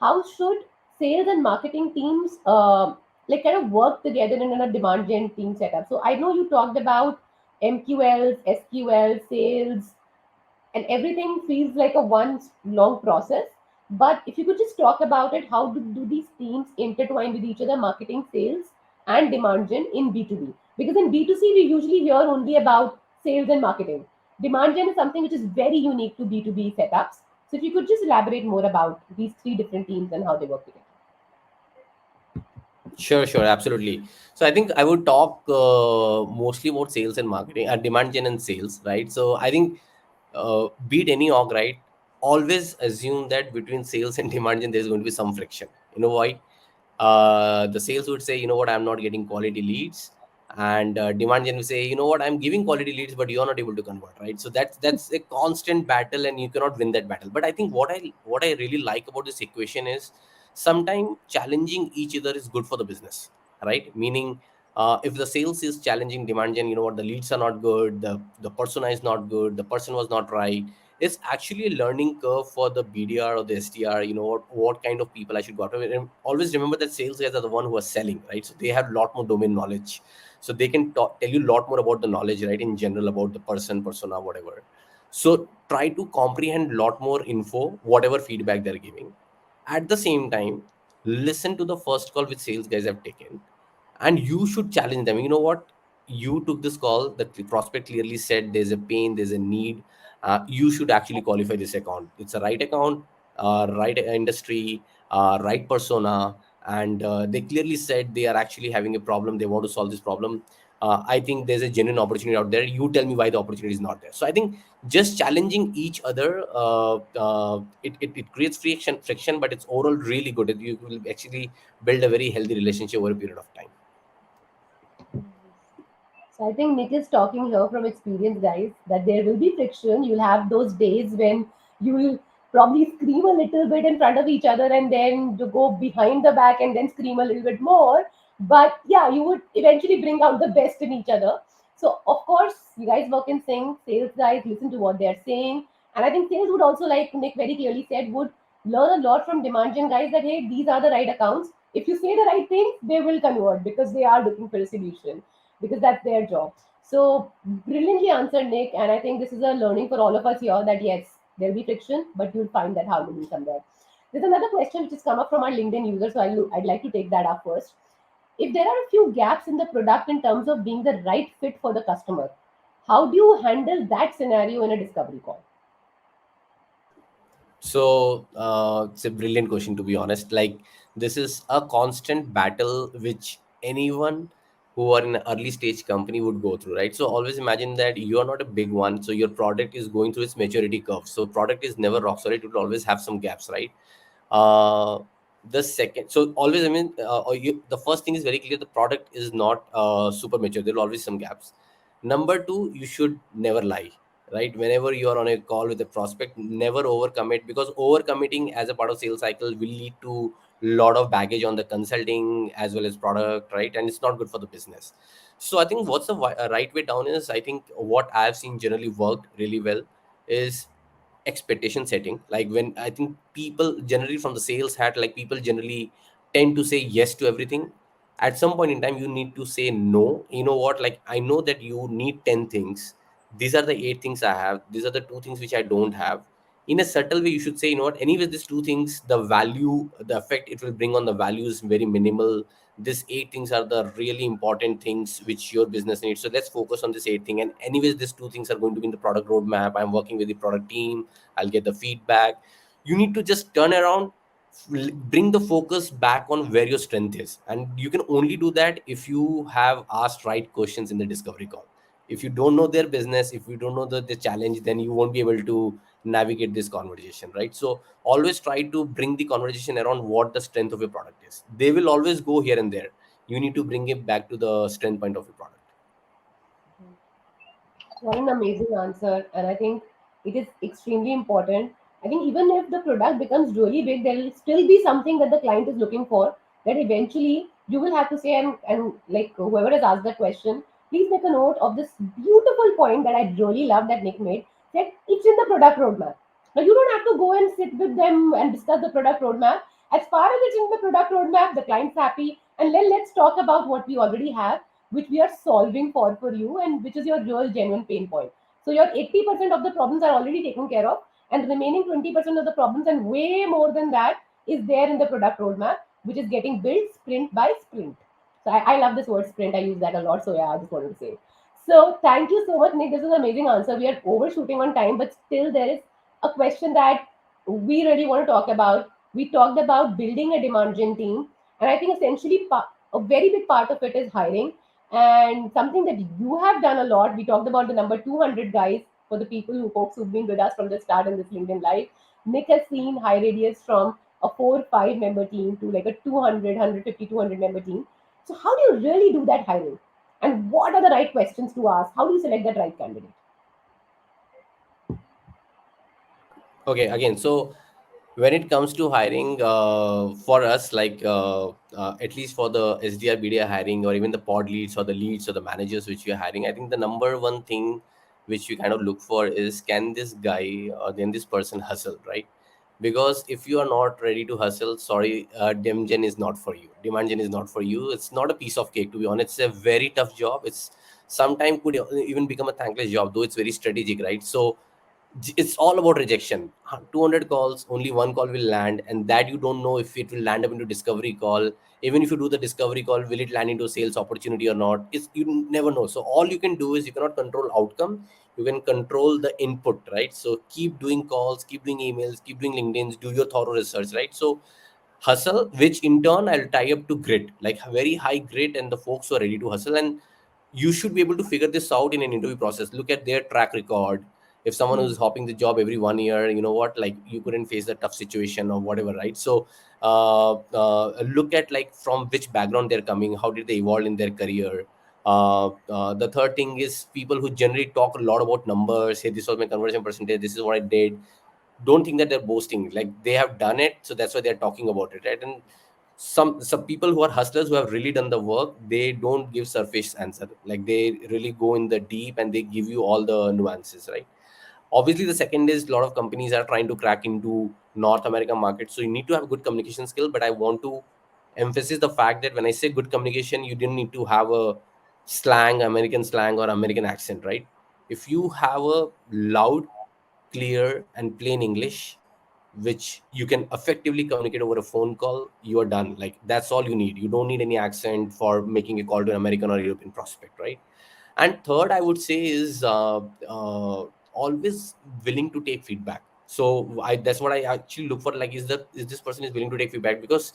how should sales and marketing teams like kind of work together in a demand gen team setup? So I know you talked about MQLs, SQL, sales, and everything feels like a one long process. But if you could just talk about it, how do these teams intertwine with each other, marketing, sales, and demand gen in B2B? Because in B2C, we usually hear only about sales and marketing. Demand gen is something which is very unique to B2B setups. So if you could just elaborate more about these three different teams and how they work together. Sure, absolutely. So I think I would talk mostly about sales and marketing, demand gen and sales, right? So I think beat any org, right? Always assume that between sales and demand gen, there's going to be some friction. You know why? The sales would say, you know what, I'm not getting quality leads, and demand gen will say, you know what, I'm giving quality leads, but you're not able to convert, right? So that's a constant battle, and you cannot win that battle. But I think what I really like about this equation is sometimes challenging each other is good for the business, right? Meaning, if the sales is challenging demand gen, you know what, the leads are not good, the persona is not good, the person was not right. It's actually a learning curve for the BDR or the SDR. You know what kind of people I should go after. And always remember that sales guys are the one who are selling, right? So they have a lot more domain knowledge, so they can tell you a lot more about the knowledge, right, in general, about the person, persona, whatever. So try to comprehend a lot more info, whatever feedback they're giving. At the same time, listen to the first call which sales guys have taken, and you should challenge them. You know what, you took this call, the prospect clearly said there's a pain, there's a need. You should actually qualify this account. It's a right account, right industry, right persona, and they clearly said they are actually having a problem, they want to solve this problem. I think there's a genuine opportunity out there. You tell me why the opportunity is not there. So I think just challenging each other, it creates friction, but it's overall really good. You will actually build a very healthy relationship over a period of time. So I think Nick is talking here from experience, guys, that there will be friction. You'll have those days when you will probably scream a little bit in front of each other and then you go behind the back and then scream a little bit more. But yeah, you would eventually bring out the best in each other. So of course, you guys work in sync. Sales guys listen to what they're saying. And I think sales would also, like Nick very clearly said, would learn a lot from demand gen guys that, hey, these are the right accounts. If you say the right things, they will convert because they are looking for a solution, because that's their job. So brilliantly answered, Nick. And I think this is a learning for all of us here that yes, there'll be friction, but you'll find that harmony somewhere. There's another question which has come up from our LinkedIn user, so I'd like to take that up first. If there are a few gaps in the product in terms of being the right fit for the customer, how do you handle that scenario in a discovery call? So it's a brilliant question, to be honest. Like, this is a constant battle which anyone who are in an early stage company would go through, right? So always imagine that you are not a big one, so your product is going through its maturity curve. So product is never rock solid; it will always have some gaps, right? Uh, the second, so always, I mean, the first thing is very clear: the product is not super mature. There will always some gaps. Number two, you should never lie, right? Whenever you are on a call with a prospect, never overcommit, because overcommitting as a part of sales cycle will lead to lot of baggage on the consulting as well as product, right? And it's not good for the business. So I think what's the right way down is, I think what I've seen generally worked really well is expectation setting. Like, when I think people generally from the sales hat, like, people generally tend to say yes to everything. At some point in time, you need to say no. You know what, like, I know that you need 10 things. These are the 8 things I have, these are the 2 things which I don't have. In a subtle way, you should say, you know what, anyways, these 2 things, the value, the effect it will bring on the value is very minimal. These 8 things are the really important things which your business needs, so let's focus on this 8 thing. And anyways, these 2 things are going to be in the product roadmap. I'm working with the product team, I'll get the feedback. You need to just turn around, bring the focus back on where your strength is. And you can only do that if you have asked right questions in the discovery call. If you don't know their business, if you don't know the challenge, then you won't be able to navigate this conversation, right? So always try to bring the conversation around what the strength of your product is. They will always go here and there. You need to bring it back to the strength point of your product. What an amazing answer. And I think it is extremely important. I think even if the product becomes really big, there will still be something that the client is looking for that eventually you will have to say, and like whoever has asked that question, please make a note of this beautiful point that I really love that Nick made, that it's in the product roadmap. Now you don't have to go and sit with them and discuss the product roadmap. As far as it's in the product roadmap, the client's happy. And then let's talk about what we already have, which we are solving for you, and which is your real genuine pain point. So your 80% of the problems are already taken care of, and the remaining 20% of the problems, and way more than that, is there in the product roadmap, which is getting built sprint by sprint. So I love this word sprint. I use that a lot. So yeah, I just wanted to say. So thank you so much, Nick. This is an amazing answer. We are overshooting on time, but still there is a question that we really want to talk about. We talked about building a demand gen team, and I think essentially a very big part of it is hiring, and something that you have done a lot. We talked about the number 200 guys for the people who folks who've been with us from the start in this LinkedIn live. Nick has seen high radius from a 4 5 member team to like a 200 150 200 member team. So how do you really do that hiring? And what are the right questions to ask? How do you select that right candidate? Okay, again, so when it comes to hiring, for us, like at least for the SDR, BDR hiring, or even the pod leads or the leads or the managers which we are hiring, I think the number one thing which we kind of look for is, can this guy or then this person hustle, right? Because if you are not ready to hustle, sorry, Demgen is not for you. Demand gen is not for you. It's not a piece of cake, to be honest. It's a very tough job. It's sometimes could even become a thankless job, though it's very strategic, right? So it's all about rejection. 200 calls, only one call will land, and that you don't know if it will land up into discovery call. Even if you do the discovery call, will it land into a sales opportunity or not? It's, you never know. So all you can do is, you cannot control outcome, you can control the input, right? So keep doing calls, keep doing emails, keep doing LinkedIn's, do your thorough research, right? So hustle, which in turn I'll tie up to grit, like very high grit, and the folks who are ready to hustle. And you should be able to figure this out in an interview process. Look at their track record. If someone Hmm. who's hopping the job every 1 year, you know what, like you couldn't face the tough situation or whatever, right? So look at like from which background they're coming, how did they evolve in their career. The third thing is people who generally talk a lot about numbers. Hey, this was my conversion percentage, this is what I did. Don't think that they're boasting, like they have done it, so that's why they're talking about it, right? And some people who are hustlers, who have really done the work, they don't give surface answer, like they really go in the deep and they give you all the nuances, right? Obviously the second is, a lot of companies are trying to crack into North America market, so you need to have good communication skill. But I want to emphasize the fact that when I say good communication, you didn't need to have a slang, American slang or American accent, right? If you have a loud, clear and plain English, which you can effectively communicate over a phone call, you are done. Like that's all you need. You don't need any accent for making a call to an American or European prospect, right? And third, I would say is always willing to take feedback. So that's what I actually look for. Like, is this person is willing to take feedback? Because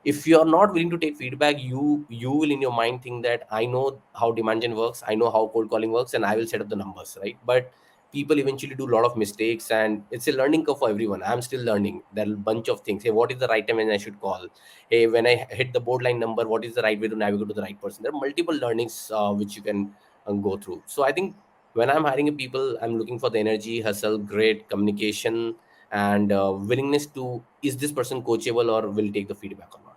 if you are not willing to take feedback, you will in your mind think that I know how demand gen works, I know how cold calling works, and I will set up the numbers, right? But people eventually do a lot of mistakes, and it's a learning curve for everyone. I'm still learning. There are a bunch of things. Hey, what is the right time when I should call? Hey, when I hit the borderline number, what is the right way to navigate to the right person? There are multiple learnings which you can go through. So I think when I'm hiring a people, I'm looking for the energy, hustle, great communication, and willingness to, is this person coachable or will take the feedback or not.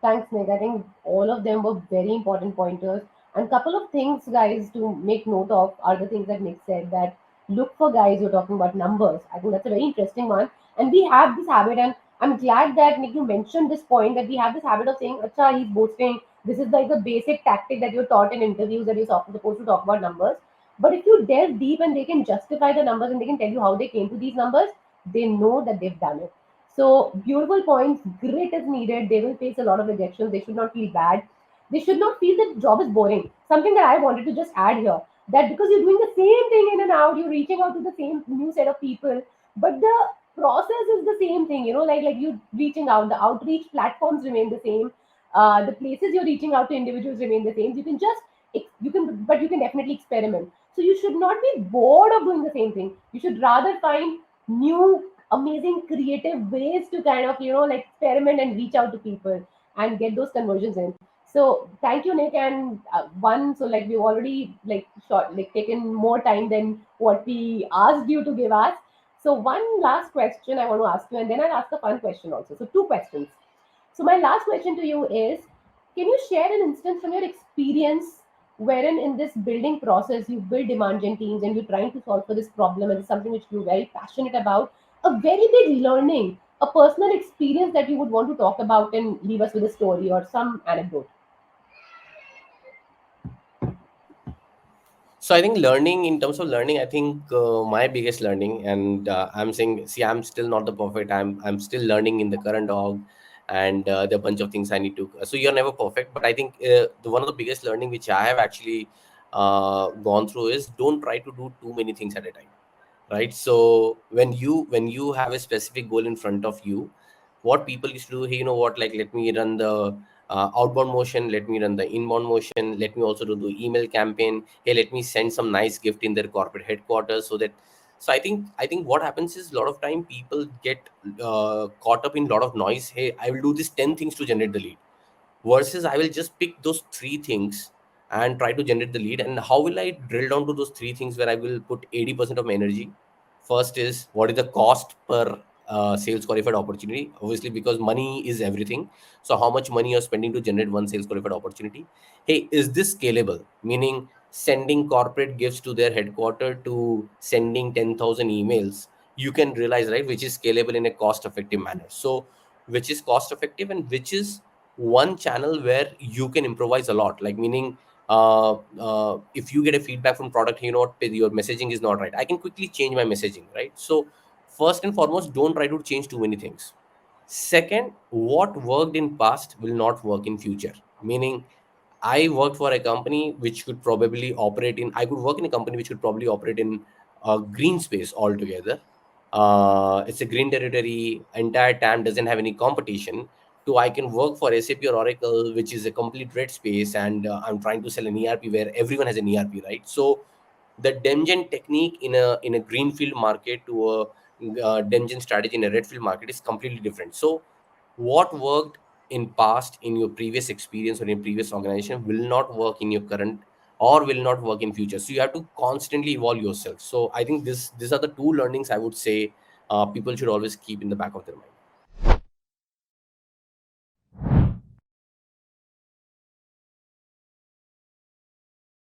Thanks, Nick. I think all of them were very important pointers. And couple of things, guys, to make note of are the things that Nick said, that look for guys who are talking about numbers. I think that's a very interesting one. And we have this habit, and I'm glad that Nick, you mentioned this point, that we have this habit of saying, Acha, he's boasting. This is like the basic tactic that you're taught in interviews, that you're supposed to talk about numbers. But if you delve deep and they can justify the numbers and they can tell you how they came to these numbers, they know that they've done it. So beautiful points. Grit is needed. They will face a lot of rejections. They should not feel bad. They should not feel that job is boring. Something that I wanted to just add here, that because you're doing the same thing in and out, you're reaching out to the same new set of people, but the process is the same thing. Like you reaching out, the outreach platforms remain the same. The places you're reaching out to individuals remain the same. But you can definitely experiment. So you should not be bored of doing the same thing. You should rather find new amazing creative ways to kind of like experiment and reach out to people and get those conversions in. So thank you, Nick. And one, so like we've already like short like taken more time than what we asked you to give us. So one last question I want to ask you, and then I'll ask a fun question also. So two questions. So my last question to you is, can you share an instance from your experience wherein in this building process you build demand gen teams and you're trying to solve for this problem, and it's something which you're very passionate about, a very big learning, a personal experience that you would want to talk about and leave us with a story or some anecdote. So I think learning, in terms of learning, I think my biggest learning, and I'm saying, see, I'm still not the perfect. I'm still learning in the current org, and there are a bunch of things I need to. So you're never perfect, but I think one of the biggest learning which I have actually gone through is don't try to do too many things at a time, right? So when you have a specific goal in front of you, what people used to do, hey, you know what, like, let me run the outbound motion, let me run the inbound motion, let me also do the email campaign, hey, let me send some nice gift in their corporate headquarters, so that, so I think what happens is a lot of time people get caught up in a lot of noise. Hey, I will do this 10 things to generate the lead, versus I will just pick those three things and try to generate the lead. And how will I drill down to those three things where I will put 80% of my energy? First is, what is the cost per sales qualified opportunity? Obviously, because money is everything. So how much money you're spending to generate one sales qualified opportunity? Hey, is this scalable? Meaning sending corporate gifts to their headquarter to sending 10,000 emails. You can realize, right, which is scalable in a cost effective manner. So which is cost effective and which is one channel where you can improvise a lot, like meaning if you get a feedback from product, you know what, your messaging is not right, I can quickly change my messaging, right? So first and foremost, don't try to change too many things. Second, what worked in past will not work in future, meaning I worked for a company which could probably operate in, I could work in a company which could probably operate in a green space altogether. It's a green territory, entire TAM doesn't have any competition. To I can work for SAP or Oracle, which is a complete red space, and I'm trying to sell an ERP where everyone has an ERP, right? So the Demgen technique in a greenfield market to a Demgen strategy in a redfield market is completely different. So what worked in past, in your previous experience or in previous organization, will not work in your current or will not work in future. So you have to constantly evolve yourself. So I think these are the two learnings I would say people should always keep in the back of their mind.